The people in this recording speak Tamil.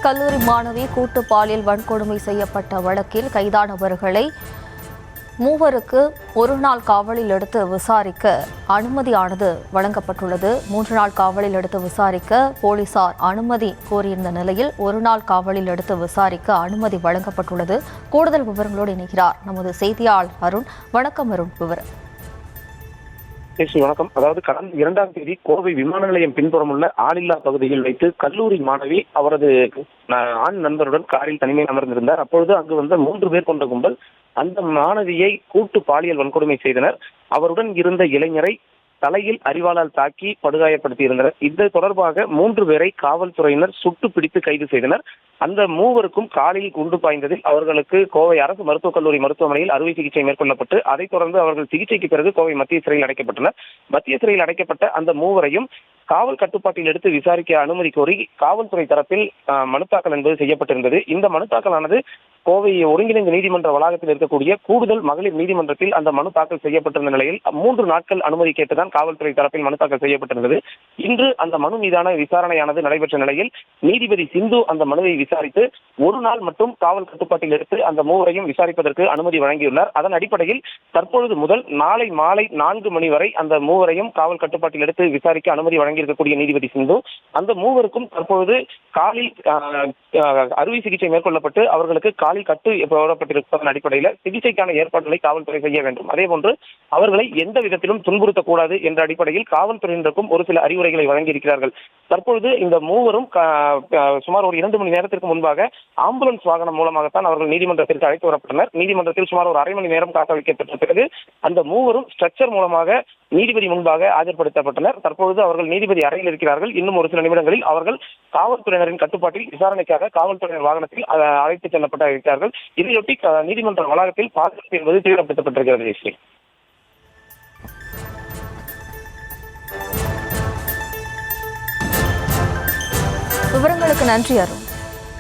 கல்லூரி மாணவி கூட்டு பாலியல் வன்கொடுமை செய்யப்பட்ட வழக்கில் கைதானவர்களை மூவருக்கு ஒரு நாள் காவலில் எடுத்து விசாரிக்க அனுமதியானது வழங்கப்பட்டுள்ளது. 3 நாள் காவலில் எடுத்து விசாரிக்க போலீசார் அனுமதி கோரியிருந்த நிலையில் ஒரு நாள் காவலில் எடுத்து விசாரிக்க அனுமதி வழங்கப்பட்டுள்ளது. கூடுதல் விவரங்களோடு இணைகிறார் நமது செய்தியாளர் அருண். வணக்கம் அருண். விவரம் வணக்கம். அதாவது கடந்த 2ஆம் தேதி கோவை விமான நிலையம் பின்புறம் உள்ள ஆளில்லா பகுதியில் வைத்து கல்லூரி மாணவி அவரது ஆண் நண்பருடன் காரில் தனிமையில் அமர்ந்திருந்தார். அப்பொழுது அங்கு வந்த 3 பேர் கொண்ட கும்பல் அந்த மாணவியை கூட்டு பாலியல் வன்கொடுமை செய்தனர். அவருடன் இருந்த இளைஞரை தலையில் அரிவாளால் தாக்கி படுகாயப்படுத்தியிருந்தனர். இது தொடர்பாக 3 பேரை காவல்துறையினர் சுட்டு பிடித்து கைது செய்தனர். அந்த மூவருக்கும் காலில் குண்டு பாய்ந்ததில் அவர்களுக்கு கோவை அரசு மருத்துவக் கல்லூரி மருத்துவமனையில் அறுவை சிகிச்சை மேற்கொள்ளப்பட்டு அதைத் தொடர்ந்து அவர்கள் சிகிச்சைக்கு பிறகு கோவை மத்திய சிறையில் அடைக்கப்பட்டனர். மத்திய சிறையில் அடைக்கப்பட்ட அந்த மூவரையும் காவல் கட்டுப்பாட்டில் எடுத்து விசாரிக்க அனுமதி கோரி காவல்துறை தரப்பில் மனு தாக்கல் என்பது செய்யப்பட்டிருந்தது. இந்த மனு தாக்கலானது கோவை ஒருங்கிணைந்த நீதிமன்ற வளாகத்தில் இருக்கக்கூடிய கூடுதல் மகளிர் நீதிமன்றத்தில் அந்த மனு தாக்கல் செய்யப்பட்டிருந்த நிலையில் 3 நாட்கள் அனுமதி கேட்டுதான் காவல்துறை தரப்பில் மனு தாக்கல் செய்யப்பட்டிருந்தது. இன்று அந்த மனு மீதான விசாரணையானது நடைபெற்ற நிலையில் நீதிபதி சிந்து அந்த மனுவை விசாரித்து ஒரு நாள் மட்டும் காவல் கட்டுப்பாட்டில் எடுத்து அந்த மூவரையும் விசாரிப்பதற்கு அனுமதி வழங்கியுள்ளார். அதன் அடிப்படையில் தற்பொழுது முதல் நாளை மாலை 4 மணி வரை அந்த மூவரையும் காவல் கட்டுப்பாட்டில் எடுத்து விசாரிக்க அனுமதி வழங்கியிருக்கக்கூடிய நீதிபதி சிந்து அந்த மூவருக்கும் தற்பொழுது காலில் அறுவை சிகிச்சை மேற்கொள்ளப்பட்டு அவர்களுக்கு காலில் கட்டு போடப்பட்டிருப்பதன் அடிப்படையில் சிகிச்சைக்கான ஏற்பாடுகளை காவல்துறை செய்ய வேண்டும். அதேபோன்று அவர்களை எந்த விதத்திலும் துன்புறுத்தக்கூடாது என்ற அடிப்படையில் காவல்துறையினருக்கும் ஒரு சில அறிவுரைகளை வழங்கியிருக்கிறார்கள். தற்பொழுது இந்த மூவரும் சுமார் ஒரு 2 மணி நேரத்திற்கு முன்பாக ஆம்புலன்ஸ் வாகனம் மூலமாகத்தான் அவர்கள் நீதிமன்றத்திற்கு அழைத்து வரப்பட்டனர். நீதிமன்றத்தில் சுமார் ஒரு அரை மணி நேரம் காக்க வைக்கப்பட்ட பிறகு அந்த மூவரும் ஸ்ட்ரக்சர் மூலமாக நீதிபதி முன்பாக ஆஜர்படுத்தப்பட்டனர். தற்பொழுது அவர்கள் நீதிபதி அறையில் இருக்கிறார்கள். இன்னும் ஒரு சில நிமிடங்களில் அவர்கள் காவல்துறையினரின் கட்டுப்பாட்டில் விசாரணைக்காக காவல்துறையினர் வாகனத்தில் அழைத்துச் செல்லப்பட்டு இருக்கிறார்கள். இதையொட்டி நீதிமன்ற வளாகத்தில் பாதுகாப்பு என்பது தீவிரப்படுத்தப்பட்டிருக்கிறது. விவரங்களுக்கு நன்றி அருண்.